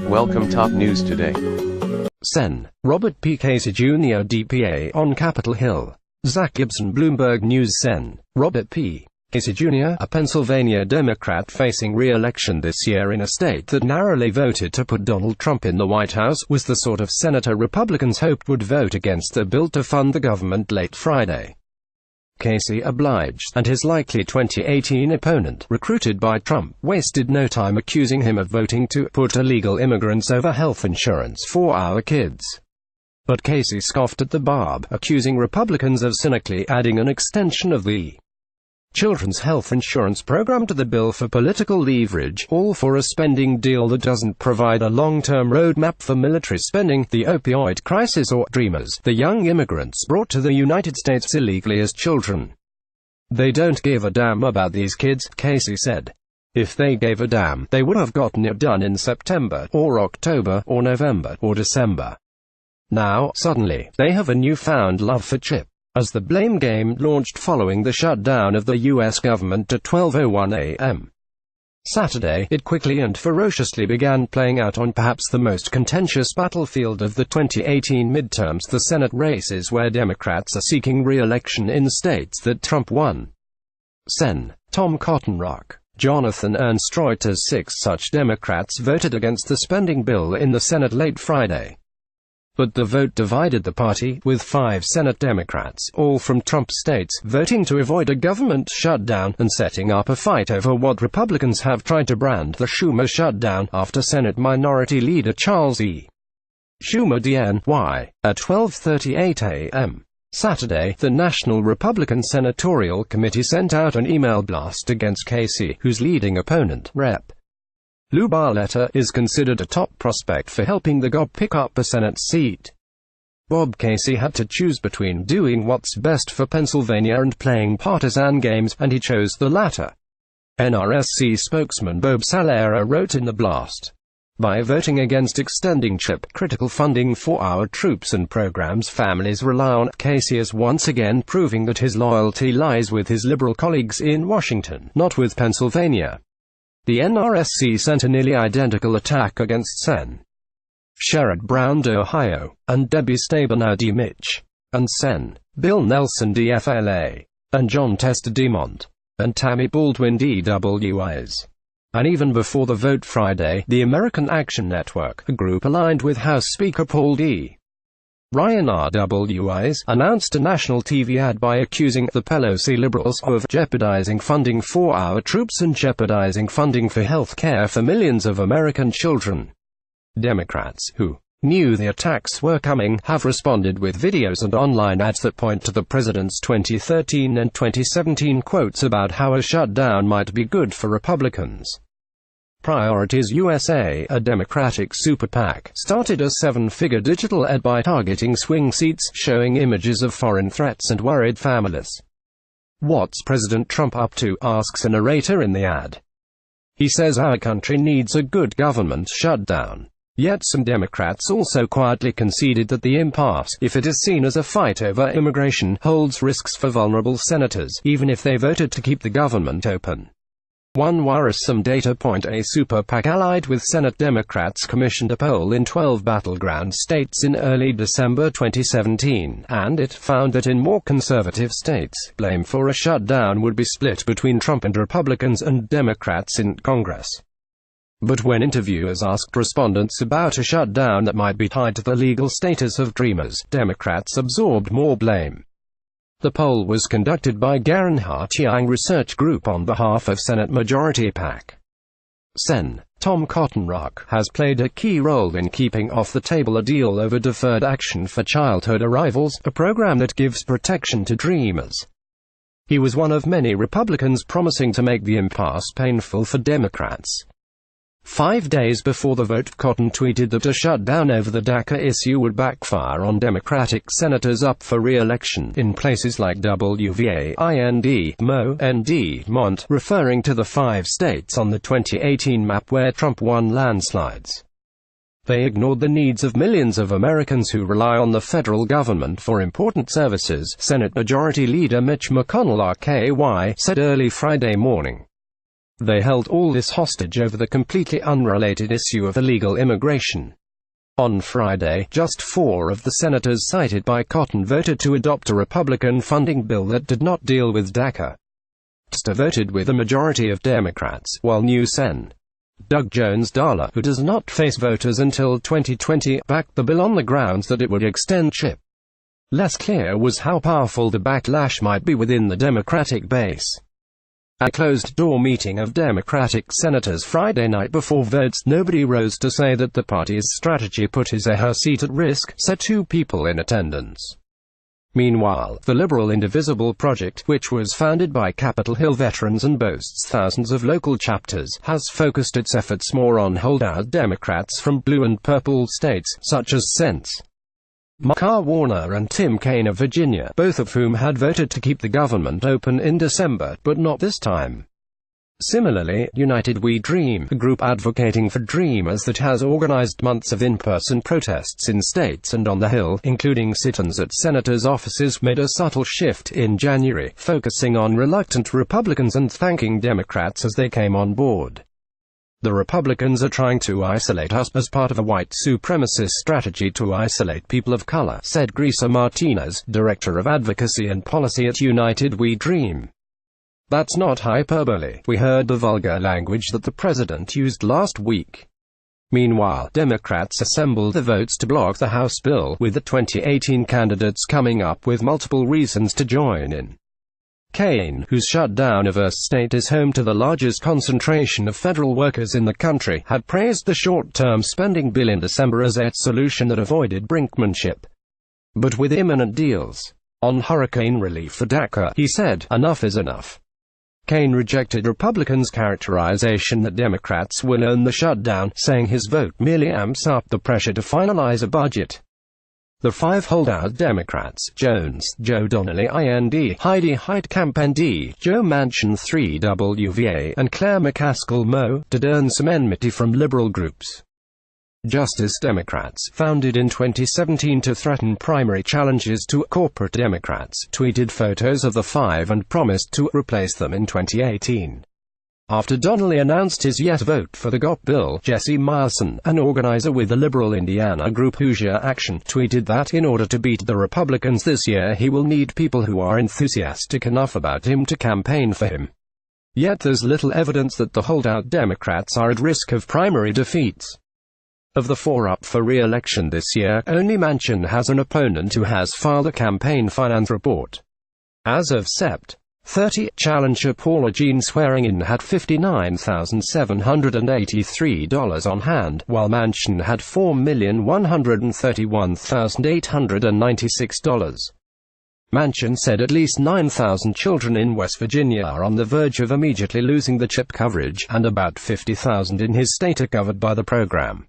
Welcome top news today. Sen. Robert P. Casey Jr. DPA on Capitol Hill. Zach GibsonBloomberg News Sen. Robert P. Casey Jr., a Pennsylvania Democrat facing re-election this year in a state that narrowly voted to put Donald Trump in the White House, was the sort of senator Republicans hoped would vote against the bill to fund the government late Friday. Casey obliged, and his likely 2018 opponent, recruited by Trump, wasted no time accusing him of voting to put illegal immigrants over health insurance for our kids. But Casey scoffed at the barb, accusing Republicans of cynically adding an extension of the children's health insurance program to the bill for political leverage, all for a spending deal that doesn't provide a long-term roadmap for military spending, the opioid crisis, or dreamers, the young immigrants brought to the United States illegally as children. They don't give a damn about these kids, Casey said. If they gave a damn, they would have gotten it done in September, or October, or November, or December. Now, suddenly, they have a newfound love for Chip. As the blame game launched following the shutdown of the U.S. government at 12:01 a.m. Saturday, it quickly and ferociously began playing out on perhaps the most contentious battlefield of the 2018 midterms, the Senate races where Democrats are seeking re-election in states that Trump won. Sen. Tom Cottonrock, Jonathan Ernst Reuters. 6 such Democrats voted against the spending bill in the Senate late Friday. But the vote divided the party, with 5 Senate Democrats, all from Trump states, voting to avoid a government shutdown, and setting up a fight over what Republicans have tried to brand the Schumer shutdown, after Senate Minority Leader Charles E. Schumer DNY. At 12:38 a.m. Saturday, the National Republican Senatorial Committee sent out an email blast against Casey, whose leading opponent, Rep. Lou Barletta, is considered a top prospect for helping the GOP pick up a Senate seat. Bob Casey had to choose between doing what's best for Pennsylvania and playing partisan games, and he chose the latter. NRSC spokesman Bob Salera wrote in the blast, "By voting against extending chip-critical funding for our troops and programs families rely on, Casey is once again proving that his loyalty lies with his liberal colleagues in Washington, not with Pennsylvania." The NRSC sent a nearly identical attack against Sen. Sherrod Brown Ohio, and Debbie Stabenow Mitch, and Sen. Bill Nelson DFLA, and John Tester Demont, and Tammy Baldwin DWIs. And even before the vote Friday, the American Action Network, a group aligned with House Speaker Paul D. Ryan RWIs, announced a national TV ad by accusing the Pelosi liberals of jeopardizing funding for our troops and jeopardizing funding for health care for millions of American children. Democrats, who knew the attacks were coming, have responded with videos and online ads that point to the president's 2013 and 2017 quotes about how a shutdown might be good for Republicans. Priorities USA, a Democratic super PAC, started a 7-figure digital ad by targeting swing seats, showing images of foreign threats and worried families. "What's President Trump up to?" asks a narrator in the ad. He says our country needs a good government shutdown. Yet some Democrats also quietly conceded that the impasse, if it is seen as a fight over immigration, holds risks for vulnerable senators, even if they voted to keep the government open. One worrisome data point: a super PAC allied with Senate Democrats commissioned a poll in 12 battleground states in early December 2017, and it found that in more conservative states, blame for a shutdown would be split between Trump and Republicans and Democrats in Congress. But when interviewers asked respondents about a shutdown that might be tied to the legal status of dreamers, Democrats absorbed more blame. The poll was conducted by Gerhardt Young Research Group on behalf of Senate Majority PAC. Sen. Tom Cottonrock has played a key role in keeping off the table a deal over deferred action for childhood arrivals, a program that gives protection to dreamers. He was one of many Republicans promising to make the impasse painful for Democrats. 5 days before the vote, Cotton tweeted that a shutdown over the DACA issue would backfire on Democratic senators up for re-election in places like WVA-IND, Mo, and Mont, referring to the 5 states on the 2018 map where Trump won landslides. They ignored the needs of millions of Americans who rely on the federal government for important services, Senate Majority Leader Mitch McConnell RKY said early Friday morning. They held all this hostage over the completely unrelated issue of illegal immigration. On Friday, just 4 of the senators cited by Cotton voted to adopt a Republican funding bill that did not deal with DACA. Testa voted with a majority of Democrats, while News Sen. Doug Jones-Dahler, who does not face voters until 2020, backed the bill on the grounds that it would extend CHIP. Less clear was how powerful the backlash might be within the Democratic base. At a closed-door meeting of Democratic senators Friday night before votes, nobody rose to say that the party's strategy put his or her seat at risk, said 2 people in attendance. Meanwhile, the liberal Indivisible Project, which was founded by Capitol Hill veterans and boasts thousands of local chapters, has focused its efforts more on holdout Democrats from blue and purple states, such as Sen's Mark Warner and Tim Kaine of Virginia, both of whom had voted to keep the government open in December, but not this time. Similarly, United We Dream, a group advocating for Dreamers that has organized months of in-person protests in states and on the Hill, including sit-ins at senators' offices, made a subtle shift in January, focusing on reluctant Republicans and thanking Democrats as they came on board. The Republicans are trying to isolate us as part of a white supremacist strategy to isolate people of color, said Grisa Martinez, Director of Advocacy and Policy at United We Dream. That's not hyperbole. We heard the vulgar language that the president used last week. Meanwhile, Democrats assembled the votes to block the House bill, with the 2018 candidates coming up with multiple reasons to join in. Kaine, whose shutdown-averse state is home to the largest concentration of federal workers in the country, had praised the short-term spending bill in December as a solution that avoided brinkmanship. But with imminent deals on hurricane relief for DACA, he said, enough is enough. Kaine rejected Republicans' characterization that Democrats will own the shutdown, saying his vote merely amps up the pressure to finalize a budget. The 5 holdout Democrats, Jones, Joe Donnelly IND, Heidi Heitkamp ND, Joe Manchin 3 WVA, and Claire McCaskill Mo, did earn some enmity from liberal groups. Justice Democrats, founded in 2017 to threaten primary challenges to corporate Democrats, tweeted photos of the 5 and promised to replace them in 2018. After Donnelly announced his yes vote for the GOP bill, Jesse Meyerson, an organizer with the liberal Indiana group Hoosier Action, tweeted that in order to beat the Republicans this year he will need people who are enthusiastic enough about him to campaign for him. Yet there's little evidence that the holdout Democrats are at risk of primary defeats. Of the 4 up for re-election this year, only Manchin has an opponent who has filed a campaign finance report. As of Sept. 30, challenger Paula Jean Swearingen had $59,783 on hand, while Manchin had $4,131,896. Manchin said at least 9,000 children in West Virginia are on the verge of immediately losing the CHIP coverage, and about 50,000 in his state are covered by the program.